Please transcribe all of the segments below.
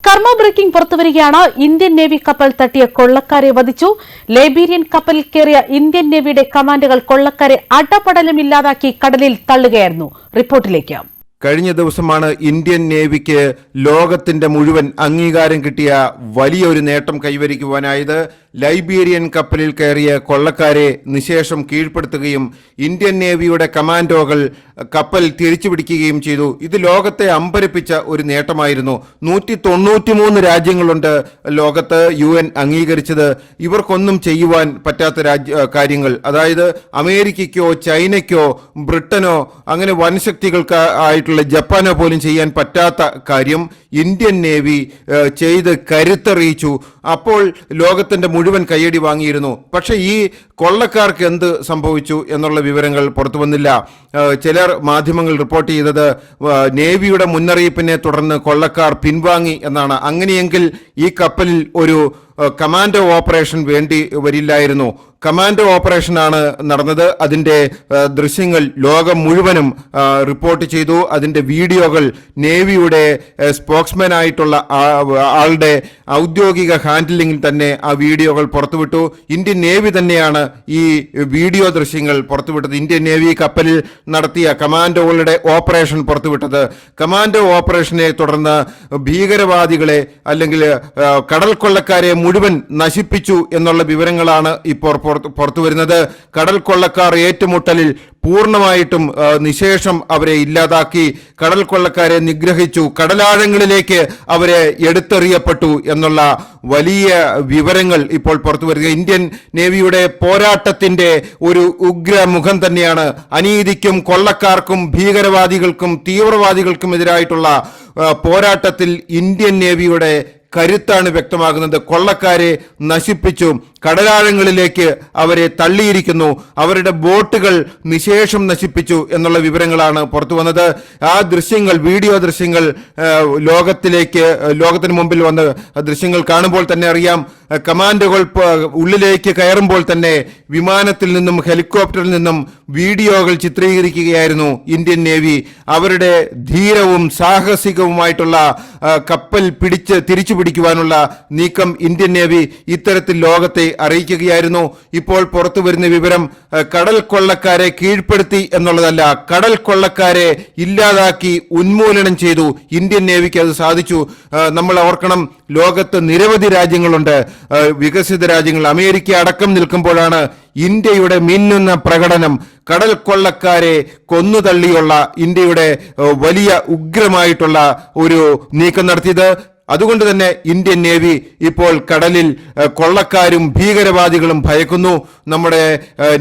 സ്കർമ breaking പുറത്തുവരികയാണ്. Indian navy കപ്പൽ തട്ടിയ കൊള്ളക്കാരെ വധിച്ചു. ലൈബീരിയൻ കപ്പലിൽ കയറിയ ഇന്ത്യൻ നേവിയുടെ കമാൻഡോകൾ കൊള്ളക്കാരെ അടപടലമില്ലാതാക്കി കടലിൽ തള്ളുകയായിരുന്നു. റിപ്പോർട്ടിലേക്ക്. കഴിഞ്ഞ ദിവസമാണ് ഇന്ത്യൻ നേവിക്ക് ലോകത്തിന്റെ മുഴുവൻ അംഗീകാരം കിട്ടിയ വലിയൊരു നേട്ടം കൈവരിക്കുവാനായത്. ലൈബീരിയൻ കപ്പലിൽ കയറിയ കൊള്ളക്കാരെ നിശേഷം കീഴ്പ്പെടുത്തുകയും ഇന്ത്യൻ നേവിയുടെ കമാൻഡോകൾ കപ്പൽ തിരിച്ചുപിടിക്കുകയും ചെയ്തു. ഇത് ലോകത്തെ അമ്പരപ്പിച്ച ഒരു നേട്ടമായിരുന്നു. 193 രാജ്യങ്ങളുണ്ട് ലോകത്ത് UN അംഗീകരിച്ചത്. ഇവർക്കൊന്നും ചെയ്യുവാൻ പറ്റാത്ത കാര്യങ്ങൾ, അതായത് അമേരിക്കയ്ക്കോ ചൈനയ്ക്കോ ബ്രിട്ടനോ അങ്ങനെ വൻശക്തികൾക്ക് ആയിട്ടുള്ള ജപ്പാനോ പോലും ചെയ്യാൻ പറ്റാത്ത കാര്യം ഇന്ത്യൻ നേവി ചെയ്ത് കരുത്തറിയിച്ചു. അപ്പോൾ ലോകത്തിന്റെ മുഴുവൻ കയ്യടി വാങ്ങിയിരുന്നു. പക്ഷെ ഈ കൊള്ളക്കാർക്ക് എന്ത് സംഭവിച്ചു എന്നുള്ള വിവരങ്ങൾ പുറത്തു വന്നില്ല. ചിലർ മാധ്യമങ്ങൾ റിപ്പോർട്ട് ചെയ്തത് നേവിയുടെ മുന്നറിയിപ്പിനെ തുടർന്ന് കൊള്ളക്കാർ പിൻവാങ്ങി എന്നാണ്. അങ്ങനെയെങ്കിൽ ഈ കപ്പലിൽ ഒരു കമാൻഡോ ഓപ്പറേഷൻ വേണ്ടി വരില്ലായിരുന്നു. കമാൻഡോ ഓപ്പറേഷനാണ് നടന്നത്. അതിൻ്റെ ദൃശ്യങ്ങൾ ലോകം മുഴുവനും റിപ്പോർട്ട് ചെയ്തു. അതിൻ്റെ വീഡിയോകൾ നേവിയുടെ സ്പോക്സ്മാൻ ആയിട്ടുള്ള ആളുടെ ഔദ്യോഗിക ഹാൻഡിലിംഗിൽ തന്നെ ആ വീഡിയോകൾ പുറത്തുവിട്ടു. ഇന്ത്യൻ നേവി തന്നെയാണ് ഈ വീഡിയോ ദൃശ്യങ്ങൾ പുറത്തുവിട്ടത്. ഇന്ത്യൻ നേവി കപ്പലിൽ നടത്തിയ കമാൻഡോകളുടെ ഓപ്പറേഷൻ പുറത്തുവിട്ടത്. കമാൻഡോ ഓപ്പറേഷനെ തുടർന്ന് ഭീകരവാദികളെ അല്ലെങ്കിൽ കടൽ കൊള്ളക്കാരെ മുഴുവൻ നശിപ്പിച്ചു എന്നുള്ള വിവരങ്ങളാണ് ഇപ്പോൾ പുറത്തു വരുന്നത്. കടൽ കൊള്ളക്കാർ ഏറ്റുമുട്ടലിൽ പൂർണ്ണമായിട്ടും നിശേഷം അവരെ ഇല്ലാതാക്കി. കടൽ കൊള്ളക്കാരെ നിഗ്രഹിച്ചു. കടലാഴങ്ങളിലേക്ക് അവരെ എടുത്തെറിയപ്പെട്ടു എന്നുള്ള വലിയ വിവരങ്ങൾ ഇപ്പോൾ പുറത്തു വരിക. ഇന്ത്യൻ നേവിയുടെ പോരാട്ടത്തിന്റെ ഒരു ഉഗ്രമുഖം തന്നെയാണ്. അനീതിക്കും കൊള്ളക്കാർക്കും ഭീകരവാദികൾക്കും തീവ്രവാദികൾക്കും എതിരായിട്ടുള്ള പോരാട്ടത്തിൽ ഇന്ത്യൻ നേവിയുടെ കരുത്താണ് വ്യക്തമാകുന്നത്. കൊള്ളക്കാരെ നശിപ്പിച്ചു, കടലാഴങ്ങളിലേക്ക് അവരെ തള്ളിയിരിക്കുന്നു, അവരുടെ ബോട്ടുകൾ നിശേഷം നശിപ്പിച്ചു എന്നുള്ള വിവരങ്ങളാണ് പുറത്തു വന്നത്. ആ ദൃശ്യങ്ങൾ, വീഡിയോ ദൃശ്യങ്ങൾ ലോകത്തിന് മുമ്പിൽ വന്ന ദൃശ്യങ്ങൾ കാണുമ്പോൾ തന്നെ അറിയാം. കമാൻഡോകൾ ഉള്ളിലേക്ക് കയറുമ്പോൾ തന്നെ വിമാനത്തിൽ നിന്നും ഹെലികോപ്റ്ററിൽ നിന്നും വീഡിയോകൾ ചിത്രീകരിക്കുകയായിരുന്നു ഇന്ത്യൻ നേവി. അവരുടെ ധീരവും സാഹസികവുമായിട്ടുള്ള കപ്പൽ തിരിച്ചു പിടിക്കുവാനുള്ള നീക്കം ഇന്ത്യൻ നേവി ഇത്തരത്തിൽ ലോകത്തെ അറിയിക്കുകയായിരുന്നു. ഇപ്പോൾ പുറത്തു വരുന്ന വിവരം കടൽ കൊള്ളക്കാരെ കീഴ്പ്പെടുത്തി എന്നുള്ളതല്ല, കടൽ കൊള്ളക്കാരെ ഇല്ലാതാക്കി ഉന്മൂലനം ചെയ്തു. ഇന്ത്യൻ നേവിക്ക് അത് സാധിച്ചു. നമ്മൾ ഓർക്കണം, ലോകത്ത് നിരവധി രാജ്യങ്ങളുണ്ട്, വികസിത രാജ്യങ്ങൾ, അമേരിക്ക അടക്കം നിൽക്കുമ്പോഴാണ് ഇന്ത്യയുടെ മിന്നുന്ന പ്രകടനം കടൽ കൊള്ളക്കാരെ കൊന്നുതള്ളിയുള്ള ഇന്ത്യയുടെ വലിയ ഉഗ്രമായിട്ടുള്ള ഒരു നീക്കം നടത്തിയത്. അതുകൊണ്ട് തന്നെ ഇന്ത്യൻ നേവി ഇപ്പോൾ കടലിൽ കൊള്ളക്കാരും ഭീകരവാദികളും ഭയക്കുന്നു നമ്മുടെ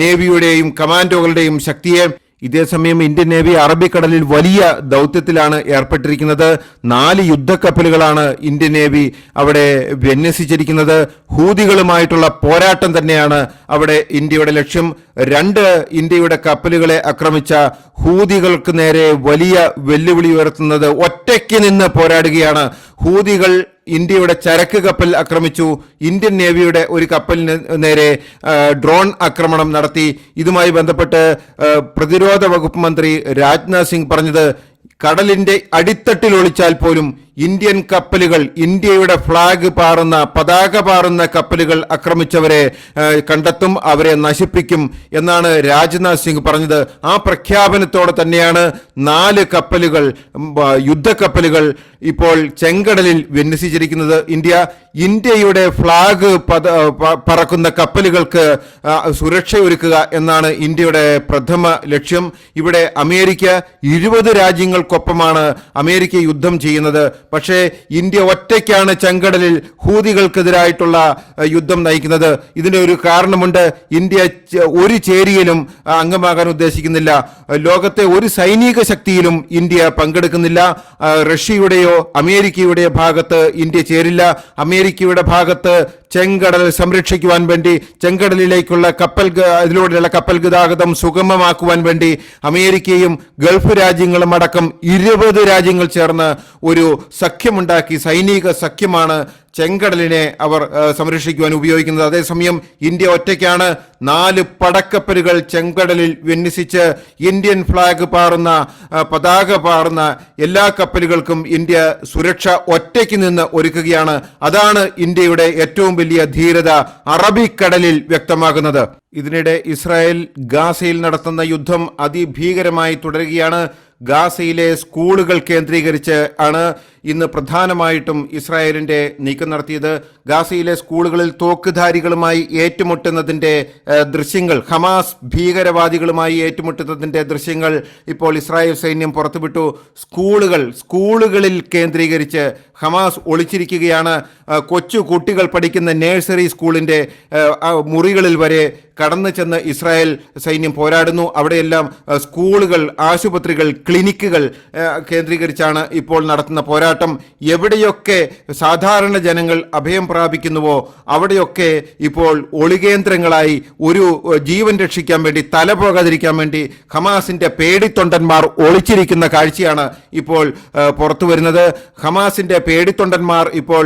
നേവിയുടെയും കമാൻഡോകളുടെയും ശക്തിയെ. ഇതേസമയം ഇന്ത്യൻ നേവി അറബിക്കടലിൽ വലിയ ദൗത്യത്തിലാണ് ഏർപ്പെട്ടിരിക്കുന്നത്. 4 യുദ്ധക്കപ്പലുകളാണ് ഇന്ത്യൻ നേവി അവിടെ വിന്യസിച്ചിരിക്കുന്നത്. ഹൂതികളുമായിട്ടുള്ള പോരാട്ടം തന്നെയാണ് അവിടെ ഇന്ത്യയുടെ ലക്ഷ്യം. 2 ഇന്ത്യയുടെ കപ്പലുകളെ ആക്രമിച്ച ഹൂതികൾക്ക് നേരെ വലിയ വെല്ലുവിളി ഉയർത്തുന്നത് ഒറ്റയ്ക്ക് നിന്ന് പോരാടുകയാണ്. ഹൂതികൾ ഇന്ത്യയുടെ ചരക്ക് കപ്പൽ ആക്രമിച്ചു. ഇന്ത്യൻ നേവിയുടെ ഒരു കപ്പലിന് നേരെ ഡ്രോൺ ആക്രമണം നടത്തി. ഇതുമായി ബന്ധപ്പെട്ട് പ്രതിരോധ വകുപ്പ് മന്ത്രി രാജ്നാഥ് സിംഗ് പറഞ്ഞത്, കടലിന്റെ അടിത്തട്ടിൽ ഒളിച്ചാൽ പോലും ഇന്ത്യൻ കപ്പലുകൾ, ഇന്ത്യയുടെ ഫ്ളാഗ് പാറുന്ന, പതാക പാറുന്ന കപ്പലുകൾ ആക്രമിച്ചവരെ കണ്ടെത്തും, അവരെ നശിപ്പിക്കും എന്നാണ് രാജ്നാഥ് സിംഗ് പറഞ്ഞത്. ആ പ്രഖ്യാപനത്തോടെ തന്നെയാണ് 4 കപ്പലുകൾ, യുദ്ധക്കപ്പലുകൾ ഇപ്പോൾ ചെങ്കടലിൽ വിന്യസിച്ചിരിക്കുന്നത്. ഇന്ത്യയുടെ ഫ്ളാഗ് പറക്കുന്ന കപ്പലുകൾക്ക് സുരക്ഷയൊരുക്കുക എന്നാണ് ഇന്ത്യയുടെ പ്രഥമ ലക്ഷ്യം. ഇവിടെ അമേരിക്ക 20 രാജ്യങ്ങൾക്കൊപ്പമാണ് അമേരിക്ക യുദ്ധം ചെയ്യുന്നത്. പക്ഷേ ഇന്ത്യ ഒറ്റയ്ക്കാണ് ചെങ്കടലിൽ ഹൂതികൾക്കെതിരായിട്ടുള്ള യുദ്ധം നയിക്കുന്നത്. ഇതിന് ഒരു കാരണമുണ്ട്. ഇന്ത്യ ഒരു ചേരിയിലും അംഗമാകാൻ ഉദ്ദേശിക്കുന്നില്ല. ലോകത്തെ ഒരു സൈനിക ശക്തിയിലും ഇന്ത്യ പങ്കെടുക്കുന്നില്ല. റഷ്യയുടെയോ അമേരിക്കയുടെയോ ഭാഗത്ത് ഇന്ത്യ ചേരില്ല. അമേരിക്കയുടെ ഭാഗത്ത് ചെങ്കടൽ സംരക്ഷിക്കുവാൻ വേണ്ടി, ചെങ്കടലിലേക്കുള്ള ഇതിലൂടെയുള്ള കപ്പൽ ഗതാഗതം സുഗമമാക്കുവാൻ വേണ്ടി അമേരിക്കയും ഗൾഫ് രാജ്യങ്ങളും അടക്കം 20 രാജ്യങ്ങൾ ചേർന്ന് ഒരു സഖ്യമുണ്ടാക്കി. സൈനിക സഖ്യമാണ് ചെങ്കടലിനെ അവർ സംരക്ഷിക്കുവാൻ ഉപയോഗിക്കുന്നത്. അതേസമയം ഇന്ത്യ ഒറ്റയ്ക്കാണ് 4 പടക്കപ്പലുകൾ ചെങ്കടലിൽ വിന്യസിച്ച് ഇന്ത്യൻ ഫ്ലാഗ് പാറുന്ന പതാക പാറുന്ന എല്ലാ കപ്പലുകൾക്കും ഇന്ത്യ സുരക്ഷ ഒറ്റയ്ക്ക് നിന്ന് ഒരുക്കുകയാണ്. അതാണ് ഇന്ത്യയുടെ ഏറ്റവും വലിയ ധീരത അറബിക്കടലിൽ വ്യക്തമാകുന്നത്. ഇതിനിടെ ഇസ്രായേൽ ഗാസയിൽ നടത്തുന്ന യുദ്ധം അതിഭീകരമായി തുടരുകയാണ്. ഗാസയിലെ സ്കൂളുകൾ കേന്ദ്രീകരിച്ച് ആണ് ഇന്ന് പ്രധാനമായിട്ടും ഇസ്രായേലിന്റെ നീക്കം നടത്തിയത്. ഗാസയിലെ സ്കൂളുകളിൽ തോക്കുധാരികളുമായി ഏറ്റുമുട്ടുന്നതിന്റെ ദൃശ്യങ്ങൾ, ഹമാസ് ഭീകരവാദികളുമായി ഏറ്റുമുട്ടുന്നതിന്റെ ദൃശ്യങ്ങൾ ഇപ്പോൾ ഇസ്രായേൽ സൈന്യം പുറത്തുവിട്ടു. സ്കൂളുകളിൽ കേന്ദ്രീകരിച്ച് ഹമാസ് ഒളിച്ചിരിക്കുകയാണ്. കൊച്ചു കുട്ടികൾ പഠിക്കുന്ന നഴ്സറി സ്കൂളിന്റെ മുറികളിൽ വരെ കടന്നു ചെന്ന് ഇസ്രായേൽ സൈന്യം പോരാടുന്നു. അവിടെയെല്ലാം സ്കൂളുകൾ, ആശുപത്രികൾ, ക്ലിനിക്കുകൾ കേന്ദ്രീകരിച്ചാണ് ഇപ്പോൾ നടത്തുന്ന പോരാട്ടം. എവിടെയൊക്കെ സാധാരണ ജനങ്ങൾ അഭയം പ്രാപിക്കുന്നുവോ അവിടെയൊക്കെ ഇപ്പോൾ ഒളികേന്ദ്രങ്ങളായി ഒരു ജീവൻ രക്ഷിക്കാൻ വേണ്ടി, തല പോകാതിരിക്കാൻ വേണ്ടി ഹമാസിന്റെ പേടിത്തൊണ്ടന്മാർ ഒളിച്ചിരിക്കുന്ന കാഴ്ചയാണ് ഇപ്പോൾ പുറത്തു വരുന്നത്. ഹമാസിന്റെ പേടിത്തൊണ്ടന്മാർ ഇപ്പോൾ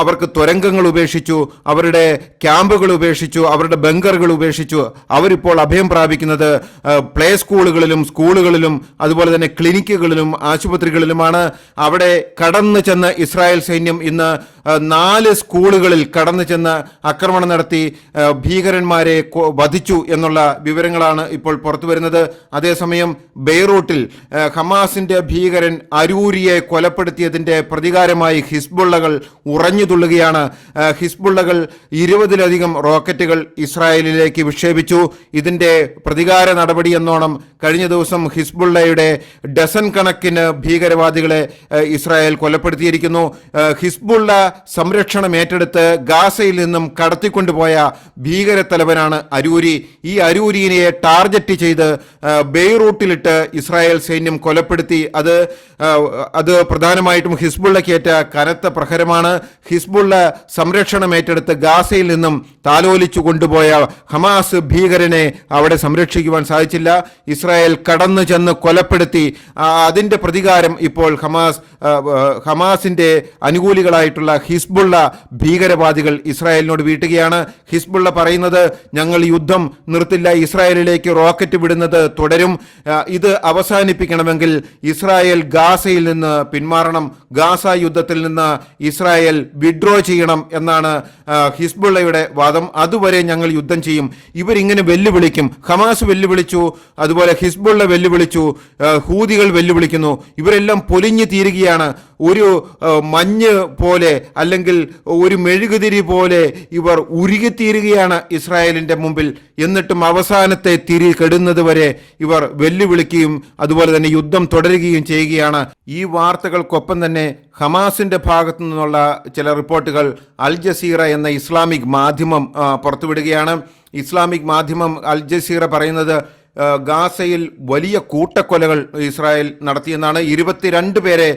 അവർക്ക് തുരങ്കങ്ങൾ ഉപേക്ഷിച്ചു, അവരുടെ ക്യാമ്പുകൾ ഉപേക്ഷിച്ചു, അവരുടെ ബങ്കറുകൾ ഉപേക്ഷിച്ചു. അവരിപ്പോൾ അഭയം പ്രാപിക്കുന്നത് പ്ലേ സ്കൂളുകളിലും അതുപോലെ തന്നെ ക്ലിനിക്കുകളിലും ആശുപത്രികളിലുമാണ്. അവിടെ കടന്നു ചെന്ന് ഇസ്രായേൽ സൈന്യം ഇന്ന് 4 സ്കൂളുകളിൽ കടന്നു ചെന്ന് ആക്രമണം നടത്തി ഭീകരന്മാരെ വധിച്ചു എന്നുള്ള വിവരങ്ങളാണ് ഇപ്പോൾ പുറത്തു വരുന്നത്. അതേസമയം ബെയ്റൂട്ടിൽ ഹമാസിന്റെ ഭീകരൻ അരൂരിയെ കൊലപ്പെടുത്തിയതിന്റെ പ്രതികാരമായി ഹിസ്ബുള്ളകൾ ഉറഞ്ഞു തുള്ളുകയാണ്. ഹിസ്ബുള്ളകൾ 20ലധികം റോക്കറ്റുകൾ ഇസ്രായേലിലേക്ക് വിക്ഷേപിച്ചു. ഇതിന്റെ പ്രതികാര നടപടി എന്നോണം കഴിഞ്ഞ ദിവസം ഹിസ്ബുള്ളയുടെ ഡസൻ കണക്കിന് ഭീകരവാദികളെ ഇസ്രായേൽ കൊലപ്പെടുത്തിയിരിക്കുന്നു. ഹിസ്ബുള്ള സംരക്ഷണം ഏറ്റെടുത്ത് ഗാസയിൽ നിന്നും കടത്തിക്കൊണ്ടുപോയ ഭീകരത്തലവനാണ് അരൂരി. ഈ അരൂരിനെ ടാർഗറ്റ് ചെയ്ത് ബെയ്റൂട്ടിലിട്ട് ഇസ്രായേൽ സൈന്യം കൊലപ്പെടുത്തി. അത് പ്രധാനമായിട്ടും ഹിസ്ബുള്ളക്കേറ്റ കനത്ത പ്രഹരമാണ്. ഹിസ്ബുള്ള സംരക്ഷണം ഏറ്റെടുത്ത് ഗാസയിൽ നിന്നും താലോലിച്ചു കൊണ്ടുപോയ ഹമാസ് ഭീകരനെ അവിടെ സംരക്ഷിക്കുവാൻ സാധിച്ചില്ല. ഇസ്രായേൽ കടന്നു ചെന്ന് കൊലപ്പെടുത്തി. അതിന്റെ പ്രതികാരം ഇപ്പോൾ ഹമാസിന്റെ അനുകൂലികളായിട്ടുള്ള ഹിസ്ബുള്ള ഭീകരവാദികൾ ഇസ്രായേലിനോട് വീട്ടുകയാണ്. ഹിസ്ബുള്ള പറയുന്നത്, ഞങ്ങൾ യുദ്ധം നിർത്തില്ല, ഇസ്രായേലിലേക്ക് റോക്കറ്റ് വിടുന്നത് തുടരും. ഇത് അവസാനിപ്പിക്കണമെങ്കിൽ ഇസ്രായേൽ ഗാസയിൽ നിന്ന് പിന്മാറണം, ഗാസ യുദ്ധത്തിൽ നിന്ന് ഇസ്രായേൽ വിഡ്രോ ചെയ്യണം എന്നാണ് ഹിസ്ബുള്ളയുടെ വാദം. അതുവരെ ഞങ്ങൾ യുദ്ധം ചെയ്യും. ഇവരിങ്ങനെ വെല്ലുവിളിക്കും. ഹമാസ് വെല്ലുവിളിച്ചു, അതുപോലെ ഹിസ്ബുള്ള വെല്ലുവിളിച്ചു, ഹൂതികൾ വെല്ലുവിളിക്കുന്നു. ഇവരെല്ലാം പൊലിഞ്ഞു തീരുകയാണ്. ഒരു മഞ്ഞ് പോലെ അല്ലെങ്കിൽ ഒരു മെഴുകുതിരി പോലെ ഇവർ ഉരുകിത്തീരുകയാണ് ഇസ്രായേലിന്റെ മുമ്പിൽ. എന്നിട്ടും അവസാനത്തെ തിരി കെടുന്നത് വരെ ഇവർ വെല്ലുവിളിക്കുകയും അതുപോലെ തന്നെ യുദ്ധം തുടരുകയും ചെയ്യുകയാണ്. ഈ വാർത്തകൾക്കൊപ്പം തന്നെ ഹമാസിന്റെ ഭാഗത്തു നിന്നുള്ള ചില റിപ്പോർട്ടുകൾ അൽ ജസീറ എന്ന ഇസ്ലാമിക് മാധ്യമം പുറത്തുവിടുകയാണ്. ഇസ്ലാമിക് മാധ്യമം അൽ ജസീറ പറയുന്നത് ഗാസയിൽ വലിയ കൂട്ടക്കൊലകൾ ഇസ്രായേൽ നടത്തിയെന്നാണ്. 22 പേരെ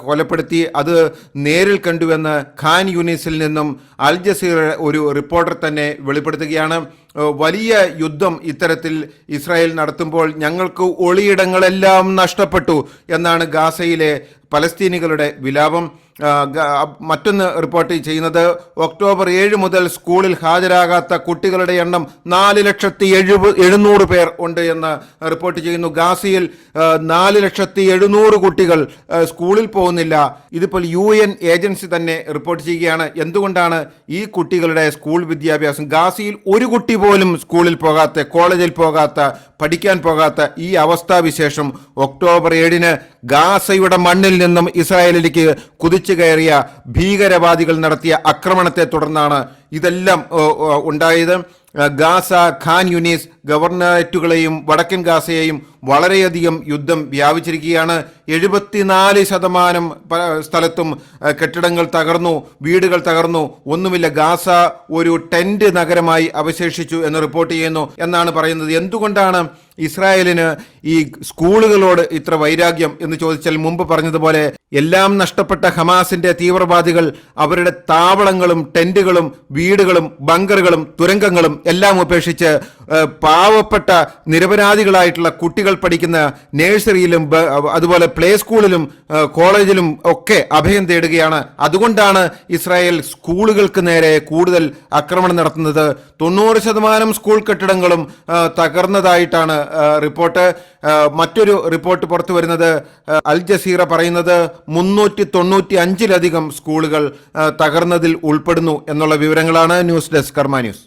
കൊലപ്പെടുത്തി. അത് നേരിൽ കണ്ടുവെന്ന് ഖാൻ യൂനിസിൽ നിന്നും അൽ ജസീറ ഒരു റിപ്പോർട്ടർ തന്നെ വെളിപ്പെടുത്തുകയാണ്. വലിയ യുദ്ധം ഇത്തരത്തിൽ ഇസ്രായേൽ നടത്തുമ്പോൾ ഞങ്ങൾക്ക് ഒളിയിടങ്ങളെല്ലാം നഷ്ടപ്പെട്ടു എന്നാണ് ഗാസയിലെ പലസ്തീനികളുടെ വിലാപം. മറ്റൊന്ന് റിപ്പോർട്ട് ചെയ്യുന്നത്, ഒക്ടോബർ 7 മുതൽ സ്കൂളിൽ ഹാജരാകാത്ത കുട്ടികളുടെ എണ്ണം 4,700,000 പേർ ഉണ്ട് എന്ന് റിപ്പോർട്ട് ചെയ്യുന്നു. ഗാസയിൽ 4,700,000 കുട്ടികൾ സ്കൂളിൽ പോകുന്നില്ല. ഇതിപ്പോൾ UN ഏജൻസി തന്നെ റിപ്പോർട്ട് ചെയ്യുകയാണ്. എന്തുകൊണ്ടാണ് ഈ കുട്ടികളുടെ സ്കൂൾ വിദ്യാഭ്യാസം, ഗാസയിൽ ഒരു കുട്ടി പോലും സ്കൂളിൽ പോകാത്ത, കോളേജിൽ പോകാത്ത, പഠിക്കാൻ പോകാത്ത ഈ അവസ്ഥാവിശേഷം ഒക്ടോബർ 7 ഗാസയുടെ മണ്ണിൽ നിന്നും ഇസ്രായേലിലേക്ക് കുതിച്ചു കയറിയ ഭീകരവാദികൾ നടത്തിയ ആക്രമണത്തെ തുടർന്നാണ് ഇതെല്ലാം ഉണ്ടായത്. ഗാസ, ഖാൻ യൂനിസ് ഗവർണറേറ്റുകളെയും വടക്കൻ ഗാസയെയും വളരെയധികം യുദ്ധം വ്യാപിച്ചിരിക്കുകയാണ്. 74% സ്ഥലത്തും കെട്ടിടങ്ങൾ തകർന്നു, വീടുകൾ തകർന്നു, ഒന്നുമില്ല. ഗാസ ഒരു ടെന്റ് നഗരമായി അവശേഷിച്ചു എന്ന് റിപ്പോർട്ട് ചെയ്യുന്നു എന്നാണ് പറയുന്നത്. എന്തുകൊണ്ടാണ് ഇസ്രായേലിന് ഈ സ്കൂളുകളോട് ഇത്ര വൈരാഗ്യം എന്ന് ചോദിച്ചാൽ, മുമ്പ് പറഞ്ഞതുപോലെ എല്ലാം നഷ്ടപ്പെട്ട ഹമാസിന്റെ തീവ്രവാദികൾ അവരുടെ താവളങ്ങളും ടെന്റുകളും വീടുകളും ബങ്കറുകളും തുരങ്കങ്ങളും എല്ലാം ഉപേക്ഷിച്ച് പാവപ്പെട്ട നിരപരാധികളായിട്ടുള്ള കുട്ടികൾ പഠിക്കുന്ന നഴ്സറിയിലും അതുപോലെ പ്ലേ സ്കൂളിലും കോളേജിലും ഒക്കെ അഭയം തേടുകയാണ്. അതുകൊണ്ടാണ് ഇസ്രായേൽ സ്കൂളുകൾക്ക് നേരെ കൂടുതൽ ആക്രമണം നടത്തുന്നത്. 90% സ്കൂൾ കെട്ടിടങ്ങളും തകർന്നതായിട്ടാണ് റിപ്പോർട്ട്. മറ്റൊരു റിപ്പോർട്ട് പുറത്തു വരുന്നത് അൽ ജസീറ പറയുന്നത് 395-ലധികം സ്കൂളുകൾ തകർന്നതിൽ ഉൾപ്പെടുന്നു എന്നുള്ള വിവരങ്ങളാണ്. ന്യൂസ് ഡെസ്ക് കർമ്മ ന്യൂസ്.